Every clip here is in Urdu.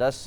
10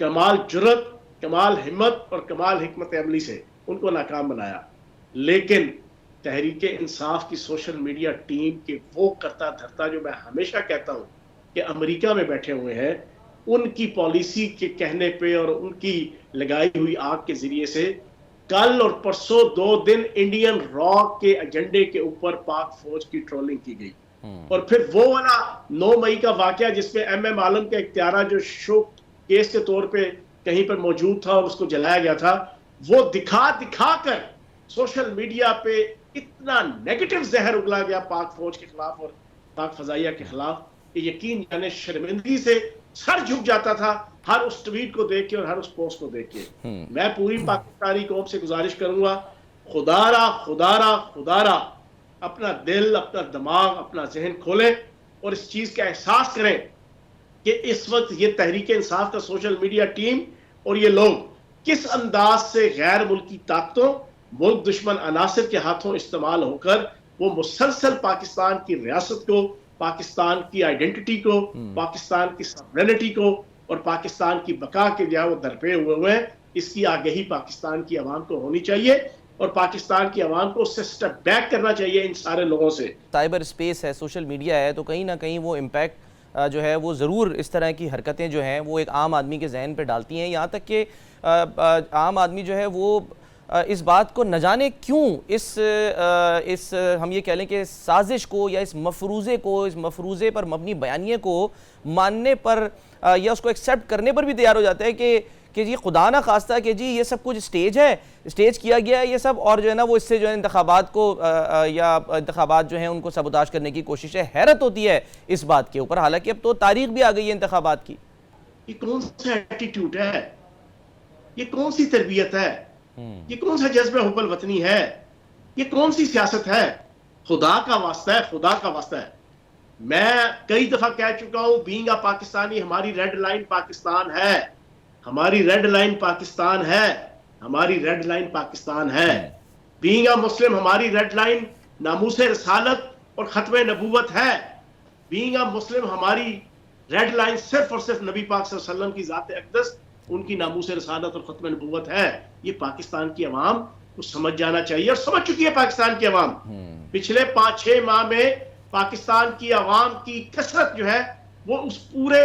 کمال جرت، کمال ہمت اور کمال حکمت عملی سے ان کو ناکام بنایا. لیکن تحریک انصاف کی سوشل میڈیا ٹیم کے وہ کرتا دھرتا جو میں ہمیشہ کہتا ہوں کہ امریکہ میں بیٹھے ہوئے ہیں، ان کی پالیسی کے کہنے پہ اور ان کی لگائی ہوئی آگ کے ذریعے سے کل اور پرسوں 2 دن انڈین را کے ایجنڈے کے اوپر پاک فوج کی ٹرولنگ کی گئی. اور پھر وہ والا 9 مئی کا واقعہ جس میں ایم عالم کا اختیارہ جو شو کیس کے طور پہ کہیں پر موجود تھا اور اس کو جلایا گیا تھا، وہ دکھا کر سوشل میڈیا پہ اتنا نیگیٹو زہر اگلا گیا پاک فوج کے خلاف اور پاک فضائیہ کے خلاف کہ یقین جانے شرمندگی سے سر جھک جاتا تھا ہر اس ٹویٹ کو دیکھ کے اور ہر اس پوسٹ کو دیکھ کے. میں پوری پاکستانی قوم سے گزارش کروں گا، خدا را اپنا دل، اپنا دماغ، اپنا ذہن کھولیں اور اس چیز کا احساس کریں کہ اس وقت یہ تحریک انصاف کا سوشل میڈیا ٹیم اور یہ لوگ کس انداز سے غیر ملکی طاقتوں، ملک دشمن عناصر کے ہاتھوں استعمال ہو کر وہ مسلسل پاکستان کی ریاست کو، پاکستان کی آئیڈینٹی کو، پاکستان کی سوورینٹی کو اور پاکستان کی بقا کے جو ہے وہ درپے ہوئے ہیں. اس کی آگہی پاکستان کی عوام کو ہونی چاہیے اور پاکستان کی عوام کو اس سے سٹیپ بیک کرنا چاہیے ان سارے لوگوں سے. سائبر اسپیس ہے، سوشل میڈیا ہے، تو کہیں نہ کہیں وہ امپیکٹ جو ہے وہ ضرور اس طرح کی حرکتیں جو ہیں وہ ایک عام آدمی کے ذہن پہ ڈالتی ہیں، یہاں تک کہ عام آدمی جو ہے وہ اس بات کو نہ جانے کیوں اس ہم یہ کہہ لیں کہ سازش کو یا اس مفروضے پر مبنی بیانیے کو ماننے پر یا اس کو ایکسیپٹ کرنے پر بھی تیار ہو جاتا ہے کہ جی خدا نہ خواستہ کہ جی یہ سب کچھ اسٹیج کیا گیا ہے یہ سب، اور جو ہے نا وہ اس سے جو ہے انتخابات کو یا انتخابات جو ہیں ان کو سبوتاژ کرنے کی کوشش ہے. حیرت ہوتی ہے اس بات کے اوپر، حالانکہ اب تو تاریخ بھی آ گئی ہے انتخابات کی. یہ کون سا ایٹیٹیوڈ ہے، یہ کون سی تربیت ہے، یہ کون سا جذبہ حب الوطنی ہے، یہ کون سی سیاست ہے؟ خدا کا واسطہ ہے، خدا کا واسطہ ہے. میں کئی دفعہ کہہ چکا ہوں، بینگ اے پاکستانی ہماری ریڈ لائن پاکستان ہے، ہماری ریڈ لائن پاکستان ہے، ہماری ریڈ لائن پاکستان ہے. بینگ اے مسلم ہماری ریڈ لائن ناموس رسالت اور ختم نبوت ہے. بینگ اے مسلم ہماری ریڈ لائن صرف اور صرف نبی پاک صلی اللہ علیہ وسلم کی ذات اقدس، ان کی ناموس رسالت اور ختم نبوت ہے. یہ پاکستان کی عوام کو سمجھ جانا چاہیے اور سمجھ چکی ہے پاکستان کی عوام. پچھلے 5-6 ماہ میں پاکستان کی عوام کی کثرت جو ہے وہ اس پورے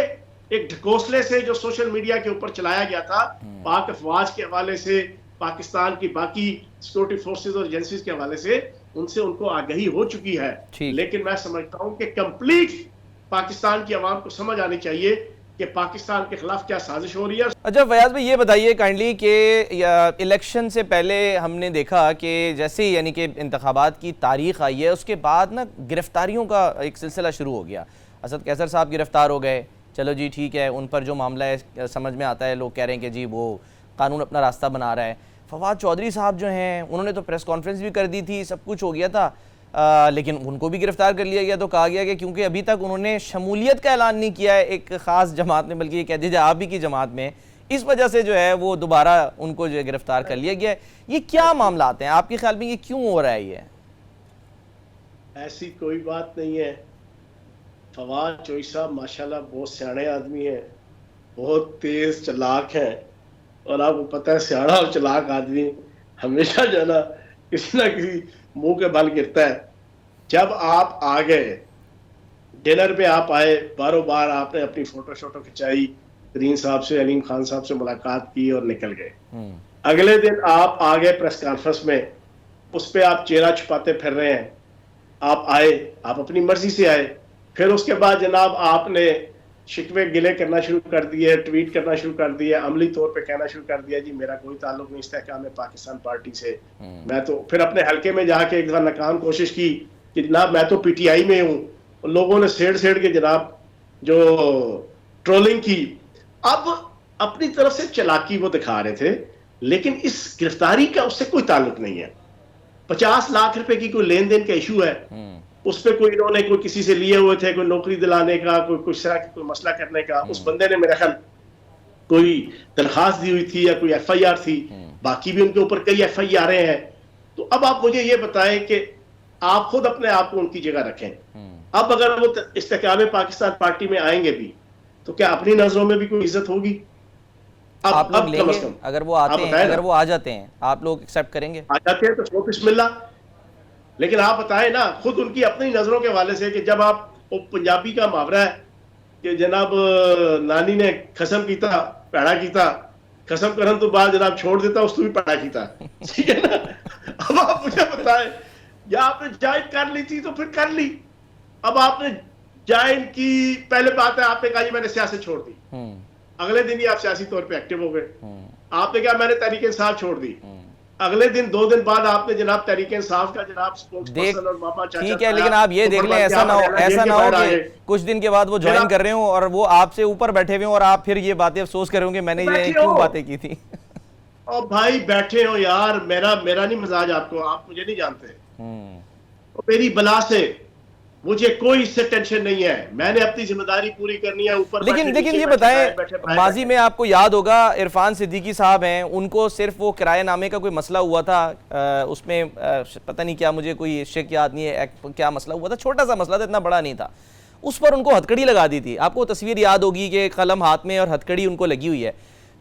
ایک ڈھکوسلے سے جو سوشل میڈیا کے اوپر چلایا گیا تھا، پاک افواج کے حوالے سے، پاکستان کی باقی سیکورٹی فورسز اور ایجنسیز کے حوالے سے ان کو آگہی ہو چکی ہے. لیکن میں سمجھتا ہوں کہ کمپلیٹ پاکستان کی عوام کو سمجھ آنی چاہیے کہ پاکستان کے خلاف کیا سازش ہو رہی ہے. اچھا فیاض بھائی یہ بتائیے کائنڈلی کہ الیکشن سے پہلے ہم نے دیکھا کہ جیسے یعنی کہ انتخابات کی تاریخ آئی ہے اس کے بعد نا گرفتاریوں کا ایک سلسلہ شروع ہو گیا. اسد کیسر صاحب گرفتار ہو گئے، چلو جی ٹھیک ہے، ان پر جو معاملہ ہے سمجھ میں آتا ہے، لوگ کہہ رہے ہیں کہ جی وہ قانون اپنا راستہ بنا رہا ہے. فواد چودھری صاحب جو ہیں انہوں نے تو پریس کانفرنس بھی کر دی تھی، سب کچھ ہو گیا تھا، لیکن ان کو بھی گرفتار کر لیا گیا. تو کہا گیا کہ کیونکہ ابھی تک انہوں نے شمولیت کا اعلان نہیں کیا ہے ایک خاص جماعت میں، بلکہ یہ کہہ دیجیے آپ ہی کی جماعت میں، اس وجہ سے جو ہے وہ دوبارہ ان کو جو ہے گرفتار کر لیا گیا ہے. یہ کیا معاملات ہیں آپ کے خیال میں، یہ کیوں ہو رہا ہے؟ یہ ایسی کوئی بات نہیں ہے. فواد چوئی صاحب ماشاءاللہ بہت سیاڑے آدمی ہیں، بہت تیز چلاک ہیں، اور آپ کو پتہ ہے سیاڑا اور چلاک آدمی ہمیشہ جو ہے نا کسی نہ کسی منہ کے بل گرتا ہے. جب آپ آ گئے ڈنر پہ، آپ آئے، باروں بار آپ نے اپنی فوٹو کھچائی، کریم صاحب سے، علیم خان صاحب سے ملاقات کی اور نکل گئے. اگلے دن آپ آ گئے پریس کانفرنس میں، اس پہ آپ چہرہ چھپاتے پھر رہے ہیں. آپ آئے، آپ اپنی مرضی سے آئے، پھر اس کے بعد جناب آپ نے شکوے گلے کرنا شروع کر دیے، ٹویٹ کرنا شروع کر دیا، عملی طور پہ کہنا شروع کر دیا جی میرا کوئی تعلق نہیں استحکام پاکستان پارٹی سے. میں تو پھر اپنے حلقے میں جا کے ایک دفعہ ناکام کوشش کی کہ جناب میں تو پی ٹی آئی میں ہوں. لوگوں نے سیڑ کے جناب جو ٹرولنگ کی. اب اپنی طرف سے چلاکی وہ دکھا رہے تھے، لیکن اس گرفتاری کا اس سے کوئی تعلق نہیں ہے. 50 لاکھ روپے کی کوئی لین دین کا ایشو ہے، اس پہ کوئی انہوں نے کوئی کسی سے لیے ہوئے تھے، کوئی نوکری دلانے کا، کوئی کچھ طرح کی کوئی مسئلہ کرنے کا. اس بندے نے میرا خیال کوئی درخواست دی ہوئی تھی یا کوئی ایف آئی آر تھی، باقی بھی ان کے اوپر کئی ایف آئی آریں ہیں. تو اب آپ مجھے یہ بتائیں کہ آپ خود اپنے آپ کو ان کی جگہ رکھیں. اب اگر وہ استحکام پاکستان پارٹی میں آئیں گے بھی تو کیا اپنی نظروں میں بھی کوئی عزت ہوگی؟ آپ لوگ لیں کم گے؟ از کم اگر وہ آتے ہیں، اگر وہ آ جاتے ہیں، آپ لوگ ایکسیپٹ کریں گے؟ آ جاتے ہیں تو بسم اللہ. لیکن آپ بتائیں نا خود ان کی اپنی نظروں کے حوالے سے کہ جب آپ پنجابی کا محاورہ ہے کہ جناب نانی نے قسم کیتا پیڑا کیتا، قسم کرن تو بعد جناب چھوڑ دیتا اس تو بھی پیڑا کیتا، ٹھیک ہے نا. اب آپ مجھے بتائیں یا آپ نے جوائن کر لی تھی تو پھر کر لی. اب آپ نے جوائن کی، پہلے بات ہے آپ نے کہا جی میں نے سیاست چھوڑ دی، اگلے دن ہی آپ سیاسی طور پہ ایکٹیو ہو گئے. آپ نے کہا میں نے تحریک انصاف چھوڑ دی، اگلے دن 2 دن بعد آپ نے جناب تحریک انصاف کا جناب سپوکس پرسن اور ماما چاچا، ٹھیک ہے، لیکن آپ یہ دیکھ لیں ایسا نہ ہو کہ کچھ دن کے بعد وہ جوائن کر رہے ہوں اور وہ آپ سے اوپر بیٹھے ہوئے ہوں اور آپ پھر یہ باتیں افسوس کریں کہ میں نے یہ کیوں باتیں کی تھی. اور بھائی بیٹھے ہو یار، میرا نہیں مزاج آپ کو، آپ مجھے نہیں جانتے. میری بلا سے مجھے کوئی اس سے ٹینشن نہیں ہے، میں نے اپنی ذمہ داری پوری کرنی ہے. اوپر لیکن یہ بتائیں، ماضی میں آپ کو یاد ہوگا عرفان صدیقی صاحب ہیں، ان کو صرف وہ کرایہ نامے کا کوئی مسئلہ ہوا تھا، اس میں پتہ نہیں کیا، مجھے کوئی شک یاد نہیں ہے کیا مسئلہ ہوا تھا، چھوٹا سا مسئلہ تھا، اتنا بڑا نہیں تھا. اس پر ان کو ہتھکڑی لگا دی تھی. آپ کو تصویر یاد ہوگی کہ قلم ہاتھ میں اور ہتھکڑی ان کو لگی ہوئی ہے.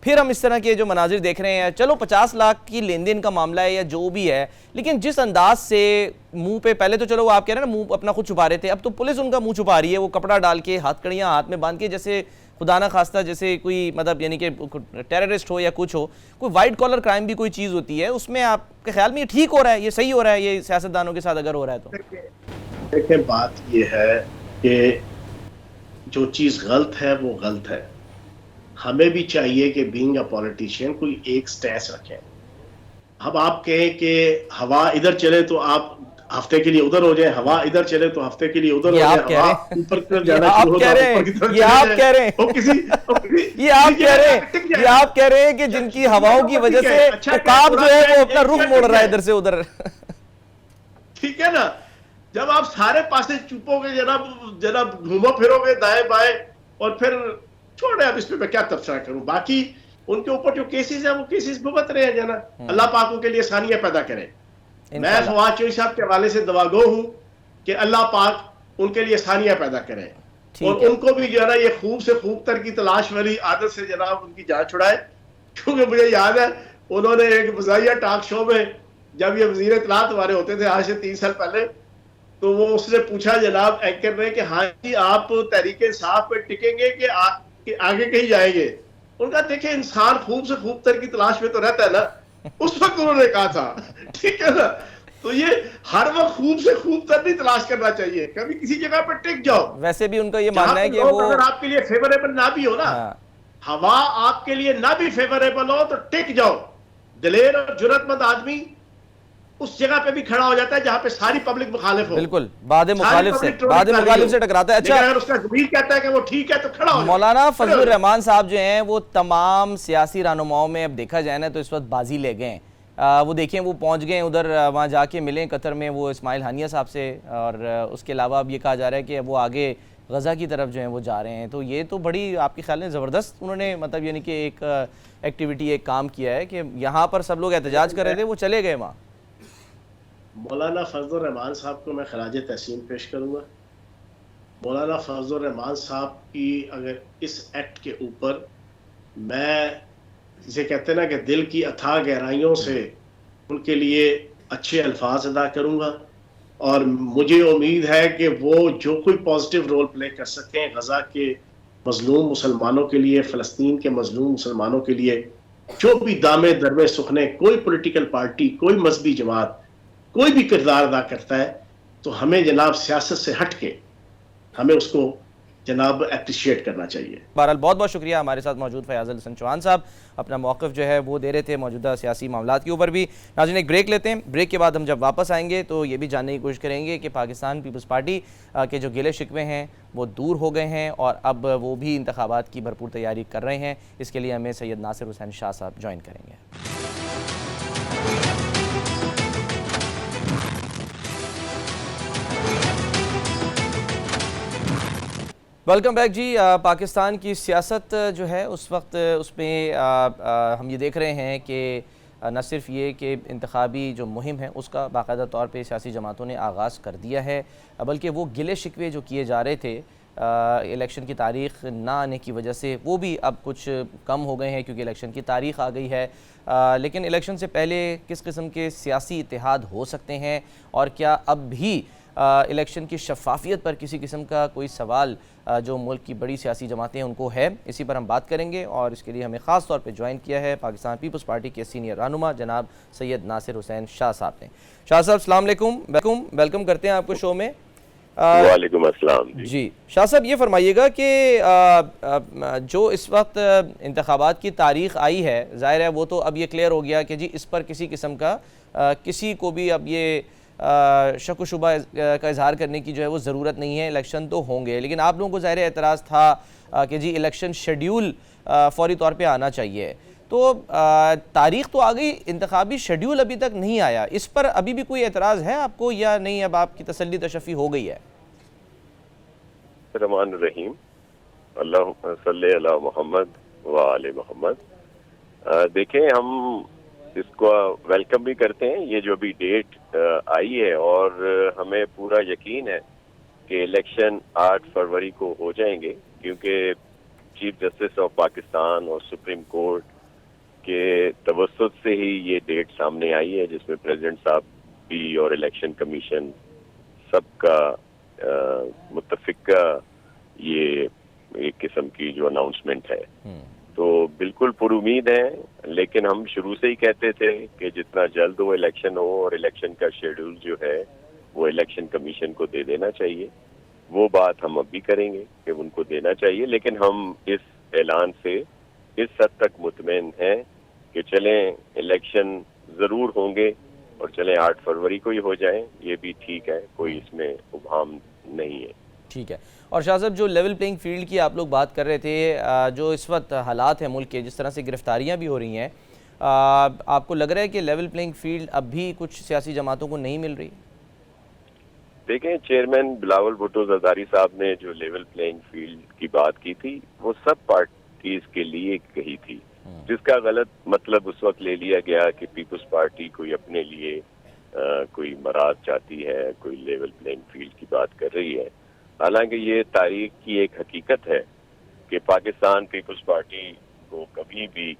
پھر ہم اس طرح کے جو مناظر دیکھ رہے ہیں، چلو 50 لاکھ کی لین دین کا معاملہ ہے یا جو بھی ہے، لیکن جس انداز سے منہ پہ، پہلے تو چلو وہ آپ کہہ رہے ہیں نا منہ اپنا خود چھپا رہے تھے، اب تو پولیس ان کا منہ چھپا رہی ہے، وہ کپڑا ڈال کے ہاتھ کڑیاں ہاتھ میں باندھ کے، جیسے خدا نہ خواستہ جیسے کوئی مطلب یعنی کہ ٹیررسٹ ہو یا کچھ ہو، کوئی وائٹ کالر کرائم بھی کوئی چیز ہوتی ہے. اس میں آپ کے خیال میں یہ ٹھیک ہو رہا ہے، یہ صحیح ہو رہا ہے، یہ سیاستدانوں کے ساتھ اگر ہو رہا ہے تو؟ دیکھیں بات یہ ہے کہ جو چیز غلط ہے وہ غلط ہے. ہمیں بھی چاہیے کہ بینگ اے پولیٹیشین کوئی ایک سٹینس رکھیں. اب آپ کہیں کہ ہوا ادھر چلے تو آپ ہفتے کے لیے ادھر ہو جائیں، ہوا ادھر چلے تو ہفتے کے لیے ادھر ہو جائیں، ہوا اوپر کی طرف جانا شروع ہوگا اوپر کی طرف یہ آپ کہہ رہے ہیں کہ جن کی ہواؤں کی وجہ سے عقاب جو ہے وہ اپنا رخ موڑ رہا ہے ادھر سے ادھر. ٹھیک ہے نا، جب آپ سارے پاسے چپو گے جناب گھومو پھرو گے دائیں بائیں، اور پھر چھوڑے اب اس پہ میں کیا تبصرہ کروں. باقی ان کے اوپر جو کیسز ہیں وہ کیسز بھگت رہے ہیں جناب، اللہ پاک ان کے لیے آسانیاں پیدا کرے. میں فواد چوہدری صاحب کے حوالے سے دعا گو ہوں کہ اللہ پاک ان کے لیے آسانیاں پیدا کرے، اور ان کو بھی جو ہے نا یہ خوب سے خوب تر کی تلاش والی عادت سے جناب ان کی جان چھڑائے. کیونکہ مجھے یاد ہے انہوں نے ایک مزاحیہ ٹاک شو میں جب یہ وزیر اطلاعات ہمارے ہوتے تھے آج سے 3 سال پہلے، تو وہ اس نے پوچھا جناب اینکر نے کہ ہاں جی آپ تحریک انصاف پہ ٹکیں گے کہ آگے کہیں جائیں گے. ان کا دیکھیں انسان خوب سے خوب تر کی تلاش میں تو رہتا ہے نا، اس وقت انہوں نے کہا تھا، ٹھیک ہے نا. تو یہ ہر وقت خوب سے خوب تر نہیں تلاش کرنا چاہیے، کبھی کسی جگہ پر ٹک جاؤ. ویسے بھی ان کا یہ ماننا ہے کہ وہ اگر آپ کے لیے فیوریبل نہ بھی ہو نا، ہوا آپ کے لیے نہ بھی فیوریبل ہو تو ٹک جاؤ. دلیر اور جرأت مند آدمی اس جگہ پہ بھی کھڑا ہو جاتا ہے جہاں پہ ساری پبلک مخالف ہو. بالکل، بعد مخالف سے ٹکراتا ہے. اچھا، اگر اس کا ضمیر کہتا ہے کہ وہ ٹھیک ہے تو کھڑا ہو. مولانا فضل الرحمان صاحب جو ہیں وہ تمام سیاسی رہنماؤں میں اب دیکھا جائے نا تو اس وقت بازی لے گئے ہیں. وہ دیکھیں وہ پہنچ گئے ادھر، وہاں جا کے ملیں قطر میں وہ اسماعیل ہانیہ صاحب سے، اور اس کے علاوہ اب یہ کہا جا رہا ہے کہ وہ آگے غزہ کی طرف جو ہیں وہ جا رہے ہیں. تو یہ تو بڑی آپ کے خیال میں زبردست انہوں نے مطلب یعنی کہ ایک ایکٹیویٹی، ایک کام کیا ہے کہ یہاں پر سب لوگ احتجاج کر رہے تھے، وہ چلے گئے وہاں. مولانا فضل الرحمان صاحب کو میں خراج تحسین پیش کروں گا. مولانا فضل الرحمان صاحب کی اگر اس ایکٹ کے اوپر میں جسے کہتے ہیں نا کہ دل کی اتھاہ گہرائیوں سے ان کے لیے اچھے الفاظ ادا کروں گا، اور مجھے امید ہے کہ وہ جو کوئی پازیٹیو رول پلے کر سکیں غزہ کے مظلوم مسلمانوں کے لیے، فلسطین کے مظلوم مسلمانوں کے لیے، جو بھی دامے درمے سخنے کوئی پولیٹیکل پارٹی، کوئی مذہبی جماعت کوئی بھی کردار ادا کرتا ہے، تو ہمیں جناب سیاست سے ہٹ کے ہمیں اس کو جناب اپریشیٹ کرنا چاہیے. بہرحال بہت بہت شکریہ. ہمارے ساتھ موجود فیاض الحسن چوہان صاحب اپنا موقف جو ہے وہ دے رہے تھے موجودہ سیاسی معاملات کے اوپر بھی. ناظرین ایک بریک لیتے ہیں، بریک کے بعد ہم جب واپس آئیں گے تو یہ بھی جاننے کی کوشش کریں گے کہ پاکستان پیپلز پارٹی کے جو گلے شکوے ہیں وہ دور ہو گئے ہیں اور اب وہ بھی انتخابات کی بھرپور تیاری کر رہے ہیں. اس کے لیے ہمیں سید ناصر حسین شاہ صاحب جوائن کریں گے. ویلکم بیک جی. پاکستان کی سیاست جو ہے اس وقت اس میں ہم یہ دیکھ رہے ہیں کہ نہ صرف یہ کہ انتخابی جو مہم ہے اس کا باقاعدہ طور پہ سیاسی جماعتوں نے آغاز کر دیا ہے، بلکہ وہ گلے شکوے جو کیے جا رہے تھے الیکشن کی تاریخ نہ آنے کی وجہ سے وہ بھی اب کچھ کم ہو گئے ہیں کیونکہ الیکشن کی تاریخ آ گئی ہے، لیکن الیکشن سے پہلے کس قسم کے سیاسی اتحاد ہو سکتے ہیں اور کیا اب بھی الیکشن کی شفافیت پر کسی قسم کا کوئی سوال جو ملک کی بڑی سیاسی جماعتیں ان کو ہے، اسی پر ہم بات کریں گے۔ اور اس کے لیے ہمیں خاص طور پہ جوائن کیا ہے پاکستان پیپلز پارٹی کے سینئر رہنما جناب سید ناصر حسین شاہ صاحب نے۔ شاہ صاحب السلام علیکم، ویلکم کرتے ہیں آپ کو شو میں۔ وعلیکم السلام۔ جی شاہ صاحب یہ فرمائیے گا کہ جو اس وقت انتخابات کی تاریخ آئی ہے، ظاہر ہے وہ تو اب یہ کلیئر ہو گیا کہ جی اس پر کسی قسم کا کسی کو بھی اب یہ شک و شبہ کا اظہار کرنے کی جو ہے وہ ضرورت نہیں ہے، الیکشن تو ہوں گے، لیکن آپ لوگوں کو ظاہر اعتراض تھا کہ جی الیکشن شیڈیول فوری طور پہ آنا چاہیے، تو تاریخ تو آ گئی، انتخابی شیڈیول ابھی تک نہیں آیا، اس پر ابھی بھی کوئی اعتراض ہے آپ کو یا نہیں؟ اب آپ کی تسلی تشفی ہو گئی ہے؟ الرحمن الرحیم، اللہم صلی علی محمد وآل محمد۔ دیکھیں، ہم اس کو ویلکم بھی کرتے ہیں، یہ جو بھی ڈیٹ آئی ہے، اور ہمیں پورا یقین ہے کہ الیکشن 8 فروری کو ہو جائیں گے، کیونکہ چیف جسٹس آف پاکستان اور سپریم کورٹ کے توسط سے ہی یہ ڈیٹ سامنے آئی ہے، جس میں پریزیڈنٹ صاحب بھی اور الیکشن کمیشن سب کا متفقہ یہ ایک قسم کی جو اناؤنسمنٹ ہے، تو بالکل پر امید ہیں۔ لیکن ہم شروع سے ہی کہتے تھے کہ جتنا جلد وہ الیکشن ہو، اور الیکشن کا شیڈول جو ہے وہ الیکشن کمیشن کو دے دینا چاہیے، وہ بات ہم اب بھی کریں گے کہ ان کو دینا چاہیے، لیکن ہم اس اعلان سے اس حد تک مطمئن ہیں کہ چلیں الیکشن ضرور ہوں گے، اور چلیں 8 فروری کو ہی ہو جائیں، یہ بھی ٹھیک ہے، کوئی اس میں ابہام نہیں ہے۔ ٹھیک ہے۔ اور شاہ صاحب جو لیول پلینگ فیلڈ کی آپ لوگ بات کر رہے تھے، جو اس وقت حالات ہیں ملک کے، جس طرح سے گرفتاریاں بھی ہو رہی ہیں، آپ کو لگ رہا ہے کہ لیول پلینگ فیلڈ اب بھی کچھ سیاسی جماعتوں کو نہیں مل رہی؟ دیکھیں، چیئرمین بلاول بھٹو زرداری صاحب نے جو لیول پلینگ فیلڈ کی بات کی تھی، وہ سب پارٹیز کے لیے کہی تھی، جس کا غلط مطلب اس وقت لے لیا گیا کہ پیپلز پارٹی کوئی اپنے لیے کوئی مراد چاہتی ہے، کوئی لیول پلینگ فیلڈ کی بات کر رہی ہے۔ حالانکہ یہ تاریخ کی ایک حقیقت ہے کہ پاکستان پیپلز پارٹی کو کبھی بھی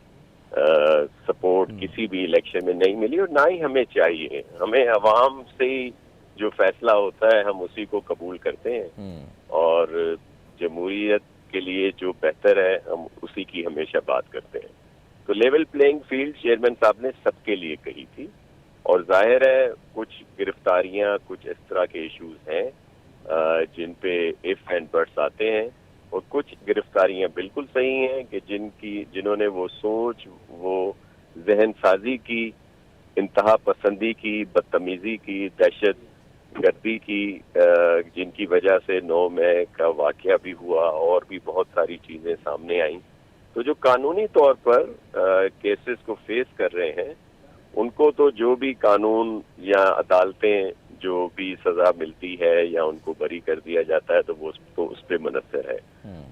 سپورٹ کسی بھی الیکشن میں نہیں ملی، اور نہ ہی ہمیں چاہیے۔ ہمیں عوام سے ہی جو فیصلہ ہوتا ہے ہم اسی کو قبول کرتے ہیں، اور جمہوریت کے لیے جو بہتر ہے ہم اسی کی ہمیشہ بات کرتے ہیں۔ تو لیول پلینگ فیلڈ چیئرمین صاحب نے سب کے لیے کہی تھی، اور ظاہر ہے کچھ گرفتاریاں، کچھ اس طرح کے ایشوز ہیں جن پہ ایف اینڈ بٹس آتے ہیں، اور کچھ گرفتاریاں بالکل صحیح ہیں کہ جنہوں نے وہ سوچ، وہ ذہن سازی کی، انتہا پسندی کی، بدتمیزی کی، دہشت گردی کی، جن کی وجہ سے 9 مئی کا واقعہ بھی ہوا، اور بھی بہت ساری چیزیں سامنے آئیں، تو جو قانونی طور پر کیسز کو فیس کر رہے ہیں، ان کو تو جو بھی قانون یا عدالتیں جو بھی سزا ملتی ہے یا ان کو بری کر دیا جاتا ہے تو وہ اس پہ منحصر ہے۔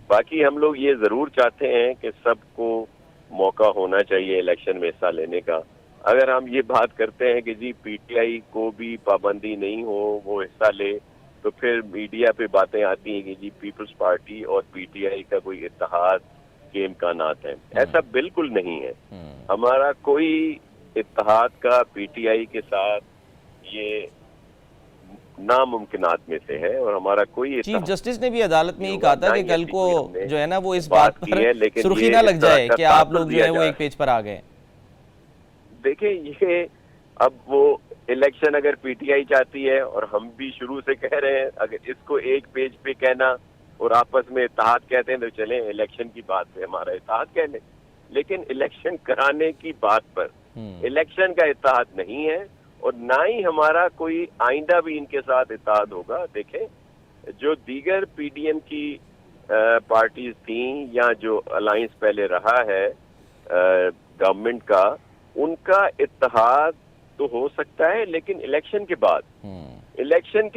باقی ہم لوگ یہ ضرور چاہتے ہیں کہ سب کو موقع ہونا چاہیے الیکشن میں حصہ لینے کا۔ اگر ہم یہ بات کرتے ہیں کہ جی پی ٹی آئی کو بھی پابندی نہیں ہو، وہ حصہ لے، تو پھر میڈیا پہ باتیں آتی ہیں کہ جی پیپلز پارٹی اور پی ٹی آئی کا کوئی اتحاد کے امکانات ہیں۔ ایسا بالکل نہیں ہے، ہمارا کوئی اتحاد کا پی ٹی آئی کے ساتھ یہ ناممکنات میں سے ہے، اور ہمارا کوئی چیف جسٹس نے بھی عدالت میں ہی کہا تھا کہ کل کو جو ہے نا وہ اس بات پر سرخی نہ لگ جائے کہ آپ لوگ جو ہے وہ ایک پیج پر آ گئے۔ دیکھیں، یہ اب وہ الیکشن اگر پی ٹی آئی چاہتی ہے، اور ہم بھی شروع سے کہہ رہے ہیں، اگر اس کو ایک پیج پہ کہنا اور آپس میں اتحاد کہتے ہیں تو چلیں الیکشن کی بات پہ ہمارا اتحاد کہہ لیں، لیکن الیکشن کرانے کی بات پر الیکشن کا اتحاد نہیں ہے، اور نہ ہی ہمارا کوئی آئندہ بھی ان کے ساتھ اتحاد ہوگا۔ دیکھیں، جو دیگر پی ڈی ایم کی پارٹیز تھیں یا جو الائنس پہلے رہا ہے گورنمنٹ کا، ان کا اتحاد تو ہو سکتا ہے، لیکن الیکشن کے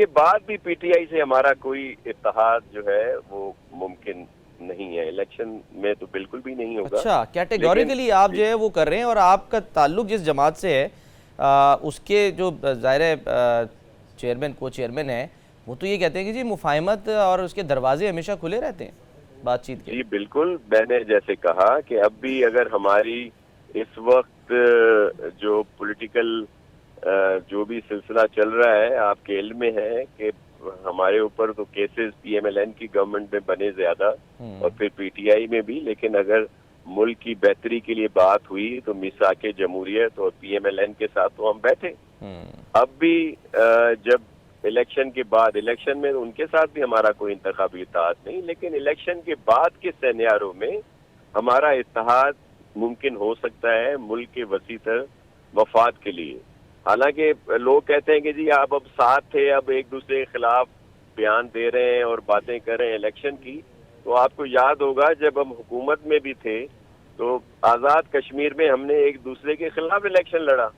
بعد بھی پی ٹی آئی سے ہمارا کوئی اتحاد جو ہے وہ ممکن نہیں ہے، الیکشن میں تو بالکل بھی نہیں ہوگا۔ اچھا، کیٹیگوریکلی آپ جو ہے وہ کر رہے ہیں، اور آپ کا تعلق جس جماعت سے ہے اس کے جو ظاہر چیئرمین کو چیئرمین ہیں وہ تو یہ کہتے ہیں کہ جی مفاہمت اور اس کے دروازے ہمیشہ کھلے رہتے ہیں بات چیت کے. جی بالکل، میں نے جیسے کہا کہ اب بھی اگر ہماری اس وقت جو پولیٹیکل جو بھی سلسلہ چل رہا ہے، آپ کے علم میں ہے کہ ہمارے اوپر تو cases P M L N کی گورنمنٹ میں بنے زیادہ اور پھر پی ٹی آئی میں بھی، لیکن اگر ملک کی بہتری کے لیے بات ہوئی تو میثاق جمہوریت اور پی ایم ایل این کے ساتھ تو ہم بیٹھے. اب بھی جب الیکشن کے بعد، الیکشن میں ان کے ساتھ بھی ہمارا کوئی انتخابی اتحاد نہیں، لیکن الیکشن کے بعد کے سینیارو میں ہمارا اتحاد ممکن ہو سکتا ہے ملک کے وسیع تر مفاد کے لیے. حالانکہ لوگ کہتے ہیں کہ جی آپ اب ساتھ تھے، اب ایک دوسرے کے خلاف بیان دے رہے ہیں اور باتیں کر رہے ہیں الیکشن کی. تو آپ کو یاد ہوگا جب ہم حکومت میں بھی تھے تو آزاد کشمیر میں ہم نے ایک دوسرے کے خلاف الیکشن لڑا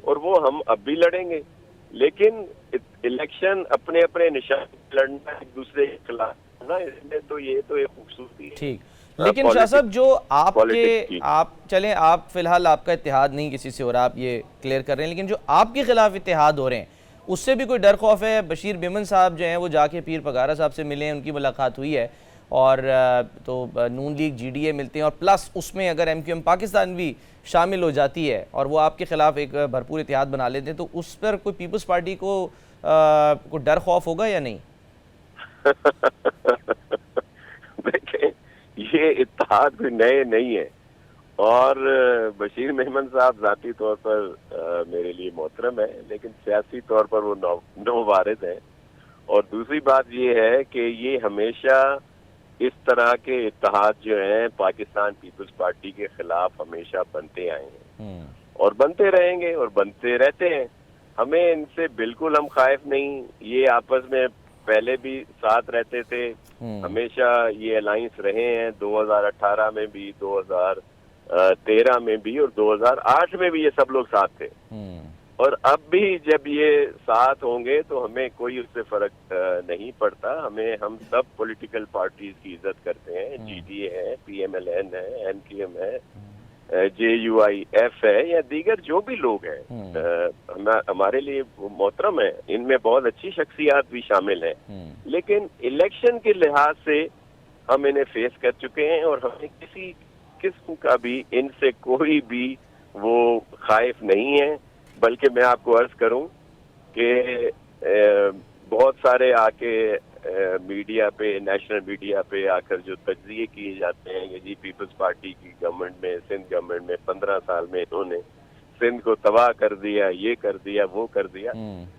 اور وہ ہم اب بھی لڑیں گے. لیکن الیکشن اپنے اپنے نشان لڑنا، ایک دوسرے کے خلاف لڑنا، اس میں تو یہ تو ایک خوبصورتی ہے. ٹھیک، لیکن شاہ صاحب جو آپ چلیں، آپ فی الحال آپ کا اتحاد نہیں کسی سے ہو رہا، آپ یہ کلیئر کر رہے ہیں، لیکن جو آپ کے خلاف اتحاد ہو رہے ہیں اس سے بھی کوئی ڈر خوف ہے؟ بشیر میمن صاحب جو ہیں وہ جا کے پیر پگارا صاحب سے ملے ہیں، ان کی ملاقات ہوئی ہے، اور تو نون لیگ جی ڈی اے ملتے ہیں، اور پلس اس میں اگر ایم کیو ایم پاکستان بھی شامل ہو جاتی ہے اور وہ آپ کے خلاف ایک بھرپور اتحاد بنا لیتے ہیں، تو اس پر کوئی پیپلز پارٹی کو کوئی ڈر خوف ہوگا یا نہیں؟ دیکھیں، یہ اتحاد کوئی نئے نہیں ہے، اور بشیر میمن صاحب ذاتی طور پر میرے لیے محترم ہے، لیکن سیاسی طور پر وہ نووارد ہیں. اور دوسری بات یہ ہے کہ یہ ہمیشہ اس طرح کے اتحاد جو ہیں پاکستان پیپلز پارٹی کے خلاف ہمیشہ بنتے آئے ہیں اور بنتے رہیں گے اور بنتے رہتے ہیں. ہمیں ان سے بالکل ہم خائف نہیں. یہ آپس میں پہلے بھی ساتھ رہتے تھے، ہمیشہ یہ الائنس رہے ہیں، 2018 میں بھی، 2013 میں بھی، اور 2008 میں بھی یہ سب لوگ ساتھ تھے. اور اب بھی جب یہ ساتھ ہوں گے تو ہمیں کوئی اس سے فرق نہیں پڑتا. ہم سب پولیٹیکل پارٹیز کی عزت کرتے ہیں، جی ڈی اے ہے، پی ایم ایل این ہے، ایم کیو ایم ہے، جے یو آئی ایف ہے، یا دیگر جو بھی لوگ ہیں ہمارے لیے محترم ہیں. ان میں بہت اچھی شخصیات بھی شامل ہیں، لیکن الیکشن کے لحاظ سے ہم انہیں فیس کر چکے ہیں اور ہمیں کسی قسم کا بھی ان سے کوئی بھی وہ خائف نہیں ہے. بلکہ میں آپ کو عرض کروں کہ بہت سارے آ کے میڈیا پہ، نیشنل میڈیا پہ آ کر جو تجزیے کیے جاتے ہیں کہ جی پیپلز پارٹی کی گورنمنٹ میں، سندھ گورنمنٹ میں 15 سال میں انہوں نے سندھ کو تباہ کر دیا، یہ کر دیا، وہ کر دیا.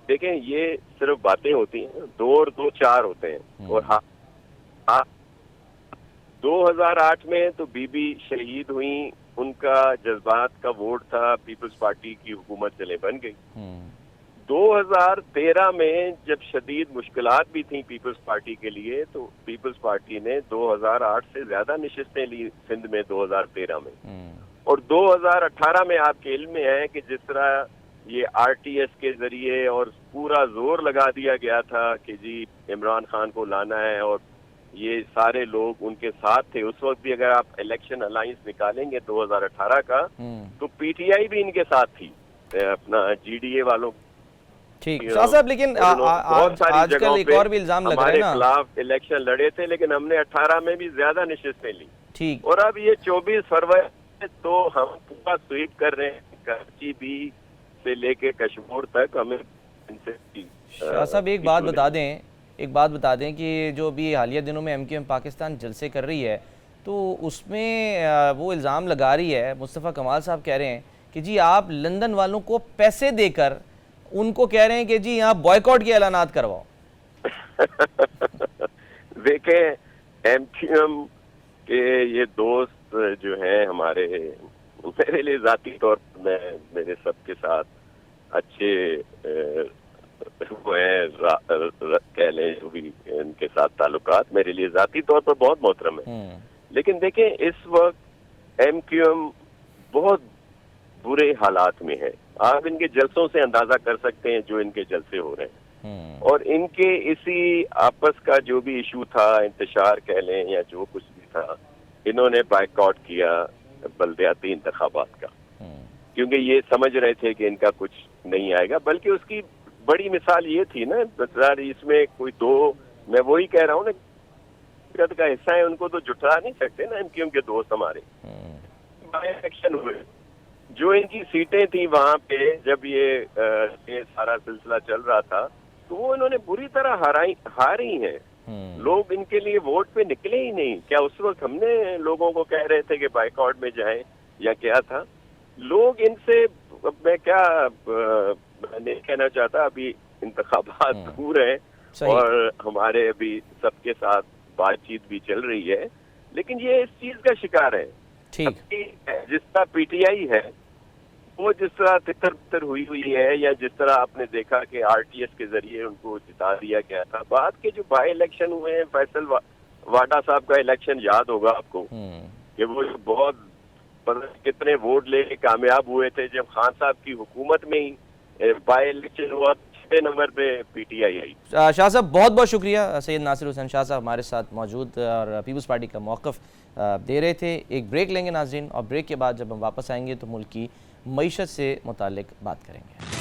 دیکھیں، یہ صرف باتیں ہوتی ہیں، 2 اور 2 4 ہوتے ہیں. اور 2008 میں تو بی بی شہید ہوئیں، ان کا جذبات کا ووٹ تھا، پیپلز پارٹی کی حکومت چلے بن گئی. 2013 میں جب شدید مشکلات بھی تھیں پیپلز پارٹی کے لیے، تو پیپلز پارٹی نے 2008 سے زیادہ نشستیں لی سندھ میں 2013 میں. اور 2018 میں آپ کے علم میں ہے کہ جس طرح یہ آر ٹی ایس کے ذریعے اور پورا زور لگا دیا گیا تھا کہ جی عمران خان کو لانا ہے، اور یہ سارے لوگ ان کے ساتھ تھے. اس وقت بھی اگر آپ الیکشن الائنس نکالیں گے 2018 کا، تو پی ٹی آئی بھی ان کے ساتھ تھی، اپنا جی ڈی اے والوں. ٹھیک شاہ صاحب، لیکن آج کل ایک اور بھی الزام لگ رہا ہے نا، ہمارے خلاف الیکشن لڑے تھے، لیکن ہم نے 18 میں بھی زیادہ نشستیں لی. ٹھیک، اور اب یہ 24 فروری تو ہم پورا سویپ کر رہے ہیں، کراچی بھی سے لے کے کشمیر تک. ہمیں شاہ صاحب ایک بات بتا دیں کہ جو ابھی حالیہ دنوں میں ایم کیو ایم پاکستان جلسے کر رہی ہے، تو اس میں وہ الزام لگا رہی ہے، مصطفیٰ کمال صاحب کہہ رہے ہیں کہ جی آپ لندن والوں کو پیسے دے کر ان کو کہہ رہے ہیں کہ جی یہاں بوائیکاٹ کے اعلانات کرواؤ. دیکھیں، ایم کیو ایم کے یہ دوست جو ہیں ہمارے، میرے لیے ذاتی طور پر میرے سب کے ساتھ اچھے وہ ہیں، کہہ لیں جو بھی ان کے ساتھ تعلقات میرے لیے ذاتی طور پر بہت محترم ہیں. لیکن دیکھیں، اس وقت ایم کیو ایم بہت برے حالات میں ہے. آپ ان کے جلسوں سے اندازہ کر سکتے ہیں جو ان کے جلسے ہو رہے ہیں، اور ان کے اسی آپس کا جو بھی ایشو تھا، انتشار کہہ لیں یا جو کچھ بھی تھا، انہوں نے بائیکاٹ کیا بلدیاتی انتخابات کا، کیونکہ یہ سمجھ رہے تھے کہ ان کا کچھ نہیں آئے گا. بلکہ اس کی بڑی مثال یہ تھی نا سر، اس میں کوئی دو، میں وہی کہہ رہا ہوں نا کا حصہ ہے، ان کو تو جٹا نہیں سکتے نا ان کے دوست ہمارے. الیکشن ہوئے، جو ان کی سیٹیں تھیں وہاں پہ جب یہ سارا سلسلہ چل رہا تھا تو وہ انہوں نے بری طرح ہاری ہیں. لوگ ان کے لیے ووٹ پہ نکلے ہی نہیں. کیا اس وقت ہم نے لوگوں کو کہہ رہے تھے کہ بائیکاٹ میں جائیں یا کیا تھا؟ لوگ ان سے، میں کیا نہیں کہنا چاہتا، ابھی انتخابات دور ہیں اور ہمارے ابھی سب کے ساتھ بات چیت بھی چل رہی ہے، لیکن یہ اس چیز کا شکار ہے. جس طرح پی ٹی آئی ہے وہ جس طرح تتر بتر ہوئی ہے، یا جس طرح آپ نے دیکھا کہ آر ٹی ایس کے ذریعے ان کو جتا دیا گیا تھا. بعد کے جو بائی الیکشن ہوئے ہیں، فیصل واڈا صاحب کا الیکشن یاد ہوگا آپ کو کہ وہ بہت کتنے ووٹ لے کے کامیاب ہوئے تھے. جب خان صاحب کی حکومت میں ہی بائی الیکشن ہوا، 6 نمبر پہ پی ٹی آئی آئی. شاہ صاحب بہت بہت شکریہ. سید ناصر حسین شاہ صاحب ہمارے ساتھ موجود اور پیپلز پارٹی کا موقف دے رہے تھے. ایک بریک لیں گے ناظرین، اور بریک کے بعد جب ہم واپس آئیں گے تو ملک کی معیشت سے متعلق بات کریں گے.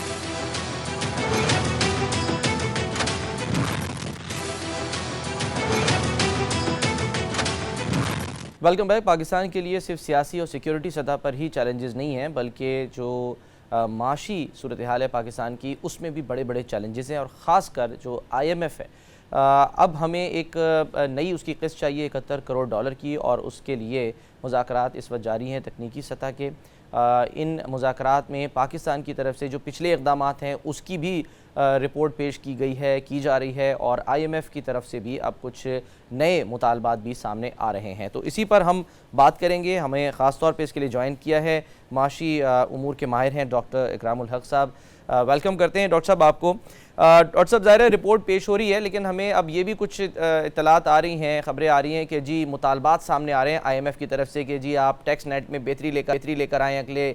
Welcome back. پاکستان کے لیے صرف سیاسی اور سیکیورٹی سطح پر ہی چیلنجز نہیں ہیں، بلکہ جو معاشی صورتحال ہے پاکستان کی، اس میں بھی بڑے بڑے چیلنجز ہیں. اور خاص کر جو آئی ایم ایف ہے، اب ہمیں ایک نئی اس کی قسط چاہیے 71 کروڑ ڈالر کی، اور اس کے لیے مذاکرات اس وقت جاری ہیں تکنیکی سطح کے. ان مذاکرات میں پاکستان کی طرف سے جو پچھلے اقدامات ہیں اس کی بھی رپورٹ پیش کی جا رہی ہے، اور آئی ایم ایف کی طرف سے بھی اب کچھ نئے مطالبات بھی سامنے آ رہے ہیں. تو اسی پر ہم بات کریں گے. ہمیں خاص طور پہ اس کے لیے جوائن کیا ہے معاشی امور کے ماہر ہیں ڈاکٹر اکرام الحق صاحب. ویلکم کرتے ہیں ڈاکٹر صاحب آپ کو. ڈاکٹر صاحب ظاہر ہے رپورٹ پیش ہو رہی ہے، لیکن ہمیں اب یہ بھی کچھ اطلاعات آ رہی ہیں، خبریں آ رہی ہیں کہ جی مطالبات سامنے آ رہے ہیں آئی ایم ایف کی طرف سے کہ جی آپ ٹیکس نیٹ میں بہتری لے کر آئیں، اگلے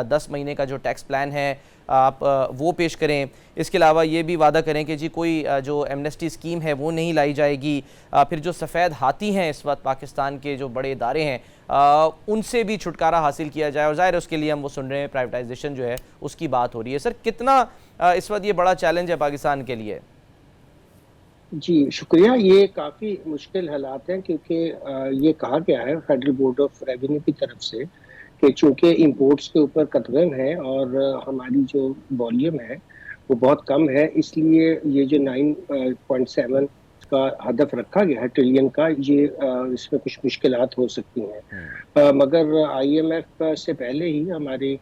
10 مہینے کا جو ٹیکس پلان ہے آپ وہ پیش کریں. اس کے علاوہ یہ بھی وعدہ کریں کہ جی کوئی جو ایمنسٹی اسکیم ہے وہ نہیں لائی جائے گی. پھر جو سفید ہاتھی ہیں اس وقت پاکستان کے جو بڑے ادارے ہیں ان سے بھی چھٹکارا حاصل کیا جائے، اور ظاہر ہے اس کے لیے ہم وہ سن رہے ہیں پرائیویٹائزیشن جو ہے اس کی بات ہو رہی ہے. سر کتنا اس وقت یہ بڑا چیلنج ہے پاکستان کے لیے؟ جی شکریہ. یہ کافی مشکل حالات ہیں، کیونکہ یہ کہا گیا ہے فیڈرل بورڈ آف ریونیو کی طرف سے کہ چونکہ امپورٹس کے اوپر قدغن ہے اور ہماری جو والیوم ہے وہ بہت کم ہے، اس لیے یہ جو 9.7 کا ہدف رکھا گیا ہے ٹریلین کا، یہ اس میں کچھ مشکلات ہو سکتی ہیں. مگر آئی ایم ایف سے پہلے ہی ہمارے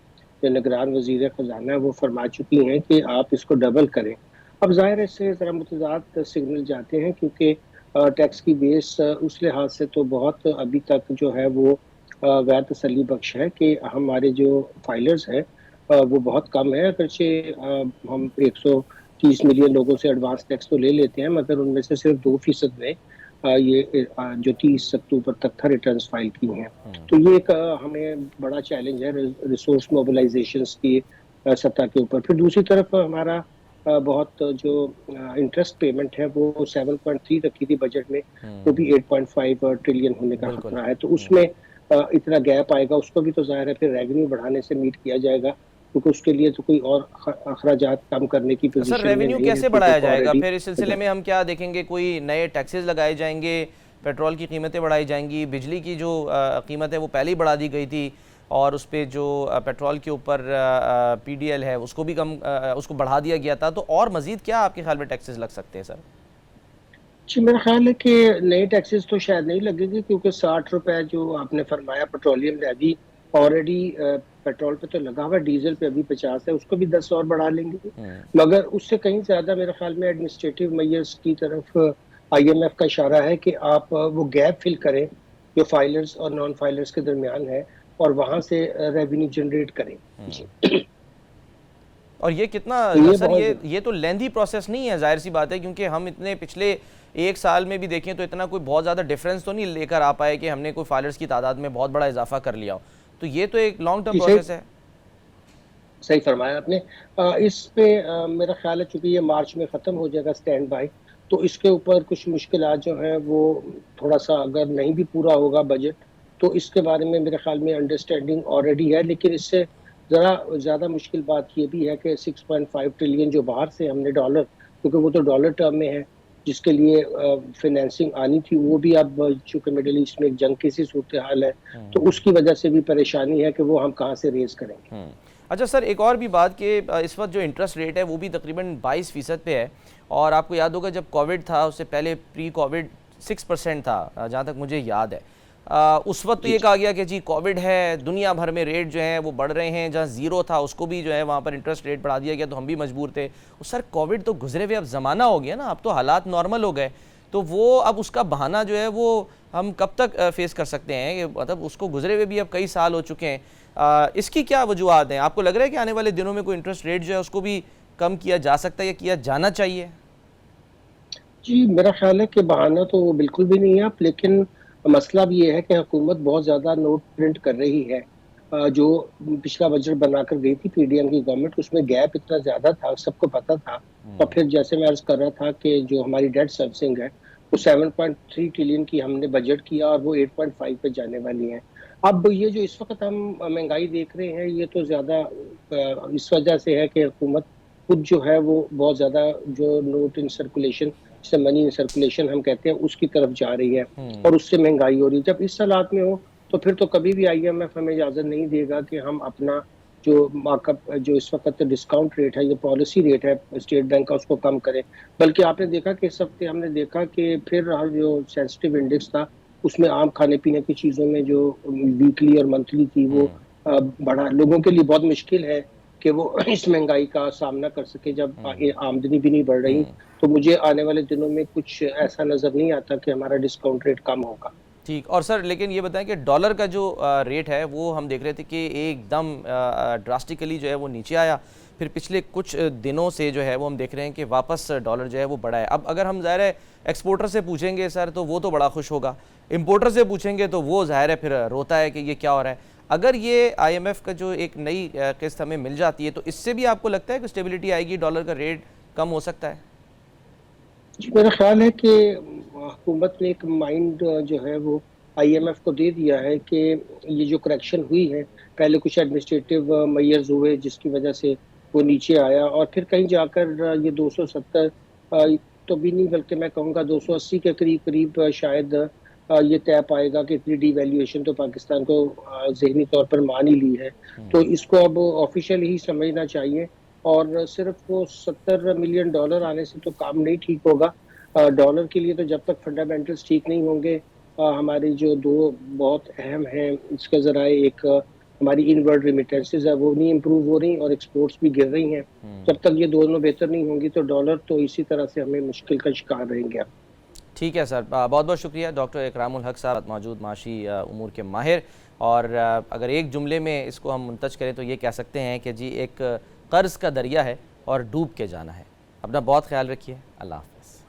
جو نگران وزیر خزانہ ہے وہ فرما چکی ہیں کہ آپ اس کو ڈبل کریں. اب ظاہر ہے اس سے ذرا متضاد سگنل جاتے ہیں، کیونکہ ٹیکس کی بیس اس لحاظ سے تو بہت ابھی تک جو ہے وہ غیر تسلی بخش ہے کہ ہمارے جو فائلرز ہیں وہ بہت کم ہے. اگرچہ ہم 130 ملین لوگوں سے ایڈوانس ٹیکس تو لے لیتے ہیں، مگر ان میں سے صرف 2% نے یہ جو 30 اکتوبر تک تھا ریٹرنز فائل کی ہیں. تو یہ ایک ہمیں بڑا چیلنج ہے ریسورس موبلائزیشنز کی سطح کے اوپر. پھر دوسری طرف ہمارا بہت جو انٹرسٹ پیمنٹ ہے وہ 7.3 رکھی تھی بجٹ میں، وہ بھی 8.5 ٹریلین ہونے کا خطرہ ہے. تو اس میں اتنا گیپ آئے گا، اس کو بھی تو ظاہر ہے پھر ریونیو بڑھانے سے میٹ کیا جائے گا، کیونکہ اس کے لیے تو کوئی اور اخراجات کم کرنے کی پوزیشن میں نہیں ہے. سر ریونیو کیسے بڑھایا جائے گا پھر اس سلسلے میں؟ ہم کیا دیکھیں گے؟ کوئی نئے ٹیکسز لگائے جائیں گے، پیٹرول کی قیمتیں بڑھائی جائیں گی، بجلی کی جو قیمت ہے وہ پہلے ہی بڑھا دی گئی تھی، اور اس پہ جو پیٹرول کے اوپر پی ڈی ایل ہے اس کو بھی اس کو بڑھا دیا گیا تھا. تو اور مزید کیا آپ کے خیال میں ٹیکسز لگ سکتے ہیں سر؟ جی میرا خیال ہے کہ نئے ٹیکسز تو شاید نہیں لگے گی، کیونکہ 60 روپے جو آپ نے فرمایا پیٹرولیم لیوی آلریڈی پیٹرول پہ تو لگا ہوا ہے، ڈیزل پہ ابھی 50 ہے، اس کو بھی 10 اور بڑھا لیں گے. مگر اس سے کہیں زیادہ میرے خیال میں ایڈمنسٹریٹو میئرز کی طرف آئی ایم ایف کا اشارہ ہے کہ آپ وہ گیپ فل کریں جو فائلرز اور نان فائلرز کے درمیان ہے، اور وہاں سے ریونیو جنریٹ کریں. اور یہ کتنا سر یہ تو لیندھی پروسیس نہیں ہے؟ ظاہر سی بات ہے، کیونکہ ہم اتنے پچھلے ایک سال میں بھی دیکھیں تو اتنا کوئی بہت زیادہ ڈیفرنس تو نہیں لے کر آ پائے کہ ہم نے کوئی فائلرز کی تعداد میں بہت بڑا اضافہ کر لیا ہو. تو یہ تو ایک لانگ ٹرم پروسیس ہے. صحیح فرمایا آپ نے. اس پہ میرا خیال ہے چونکہ یہ مارچ میں ختم ہو جائے گا اسٹینڈ بائی، تو اس کے اوپر کچھ مشکلات جو ہیں وہ تھوڑا سا اگر نہیں بھی پورا ہوگا بجٹ تو اس کے بارے میں میرے خیال میں انڈرسٹینڈنگ آلریڈی ہے. لیکن اس سے ذرا زیادہ مشکل بات یہ بھی ہے کہ 6.5 ٹریلین جو باہر سے ہم نے ڈالر، کیونکہ وہ تو ڈالر ٹرم میں ہے، جس کے لیے فائنینسنگ آنی تھی، وہ بھی اب چونکہ مڈل ایسٹ میں ایک جنگ کی سی صورتحال ہے تو اس کی وجہ سے بھی پریشانی ہے کہ وہ ہم کہاں سے ریز کریں گے۔ اچھا سر، ایک اور بھی بات کہ اس وقت جو انٹرسٹ ریٹ ہے وہ بھی تقریباً 22% پہ ہے، اور آپ کو یاد ہوگا جب کووڈ تھا اس سے پہلے پری کووڈ 6% تھا جہاں تک مجھے یاد ہے۔ اس وقت تو یہ کہا گیا کہ جی کووڈ ہے، دنیا بھر میں ریٹ جو ہیں وہ بڑھ رہے ہیں، جہاں زیرو تھا اس کو بھی جو ہے وہاں پر انٹرسٹ ریٹ بڑھا دیا گیا تو ہم بھی مجبور تھے۔ سر کووڈ تو گزرے ہوئے اب زمانہ ہو گیا نا، اب تو حالات نارمل ہو گئے، تو وہ اب اس کا بہانہ جو ہے وہ ہم کب تک فیس کر سکتے ہیں؟ مطلب اس کو گزرے ہوئے بھی اب کئی سال ہو چکے ہیں، اس کی کیا وجوہات ہیں؟ آپ کو لگ رہا ہے کہ آنے والے دنوں میں کوئی انٹرسٹ ریٹ جو ہے اس کو بھی کم کیا جا سکتا ہے یا کیا جانا چاہیے؟ جی میرا خیال ہے کہ بہانہ تو بالکل بھی نہیں ہے آپ، لیکن مسئلہ بھی یہ ہے کہ حکومت بہت زیادہ نوٹ پرنٹ کر رہی ہے۔ جو پچھلا بجٹ بنا کر گئی تھی پی ڈی ایم کی گورنمنٹ، اس میں گیپ اتنا زیادہ تھا، سب کو پتا تھا، اور پھر جیسے میں عرض کر رہا تھا کہ جو ہماری ڈیٹ سروسنگ ہے وہ 7.3 ٹریلین کی ہم نے بجٹ کیا اور وہ 8.5 پہ جانے والی ہیں۔ اب یہ جو اس وقت ہم مہنگائی دیکھ رہے ہیں یہ تو زیادہ اس وجہ سے ہے کہ حکومت خود جو ہے وہ بہت زیادہ جو نوٹ ان سرکولیشن، جسے منی ان سرکولیشن ہم کہتے ہیں، اس کی طرف جا رہی ہے اور اس سے مہنگائی ہو رہی ہے۔ جب اس حالات میں ہو تو پھر تو کبھی بھی آئی ایم ایف ہمیں اجازت نہیں دے گا کہ ہم اپنا جو مارک اپ جو اس وقت ڈسکاؤنٹ ریٹ ہے، یہ پالیسی ریٹ ہے اسٹیٹ بینک کا، اس کو کم کرے۔ بلکہ آپ نے دیکھا کہ اس ہفتے ہم نے دیکھا کہ پھر جو سینسٹیو انڈیکس تھا اس میں عام کھانے پینے کی چیزوں میں جو ویکلی اور منتھلی تھی وہ بڑا، لوگوں کے لیے بہت مشکل ہے کہ وہ اس مہنگائی کا سامنا کر سکے جب آمدنی بھی نہیں بڑھ رہی۔ تو مجھے آنے والے دنوں میں کچھ ایسا نظر نہیں آتا کہ ہمارا ڈسکاؤنٹ ریٹ کم ہوگا۔ ٹھیک، اور سر لیکن یہ بتائیں کہ ڈالر کا جو ریٹ ہے وہ ہم دیکھ رہے تھے کہ ایک دم ڈراسٹیکلی جو ہے وہ نیچے آیا، پھر پچھلے کچھ دنوں سے جو ہے وہ ہم دیکھ رہے ہیں کہ واپس ڈالر جو ہے وہ بڑھا ہے۔ اب اگر ہم ظاہر ہے ایکسپورٹر سے پوچھیں گے سر تو وہ تو بڑا خوش ہوگا، امپورٹر سے پوچھیں گے تو وہ ظاہر ہے پھر روتا ہے کہ یہ کیا ہو رہا ہے۔ اگر یہ آئی ایم ایف کا جو ایک نئی قسط ہمیں مل جاتی ہے تو اس سے بھی آپ کو لگتا ہے کہ اسٹیبلٹی آئے گی، ڈالر کا ریٹ کم ہو سکتا ہے؟ جی میرا خیال ہے کہ حکومت نے ایک مائنڈ جو ہے وہ آئی ایم ایف کو دے دیا ہے کہ یہ جو کریکشن ہوئی ہے، پہلے کچھ ایڈمنسٹریٹو میئرز ہوئے جس کی وجہ سے وہ نیچے آیا، اور پھر کہیں جا کر یہ 270 تو بھی نہیں بلکہ میں کہوں گا 280 کے قریب شاید یہ طے پائے گا کہ اتنی ڈی ویلیویشن تو پاکستان کو ذہنی طور پر مان ہی لی ہے۔ تو اس کو اب آفیشیل ہی سمجھنا چاہیے، اور صرف وہ 70 ملین ڈالر آنے سے تو کام نہیں ٹھیک ہوگا۔ ڈالر کے لیے تو جب تک فنڈامنٹلز ٹھیک نہیں ہوں گے، ہماری جو دو بہت اہم ہیں اس کے ذرائع، ایک ہماری انورڈ ریمیٹنسز ہے وہ نہیں امپروو ہو رہی اور ایکسپورٹس بھی گر رہی ہیں، جب تک یہ دونوں بہتر نہیں ہوں گی تو ڈالر تو اسی طرح سے ہمیں مشکل کا شکار رہیں گے۔ ٹھیک ہے سر، بہت بہت شکریہ ڈاکٹر اکرام الحق صاحب، موجود معاشی امور کے ماہر، اور اگر ایک جملے میں اس کو ہم منتج کریں تو یہ کہہ سکتے ہیں کہ جی ایک قرض کا دریا ہے اور ڈوب کے جانا ہے۔ اپنا بہت خیال رکھیے، اللہ حافظ۔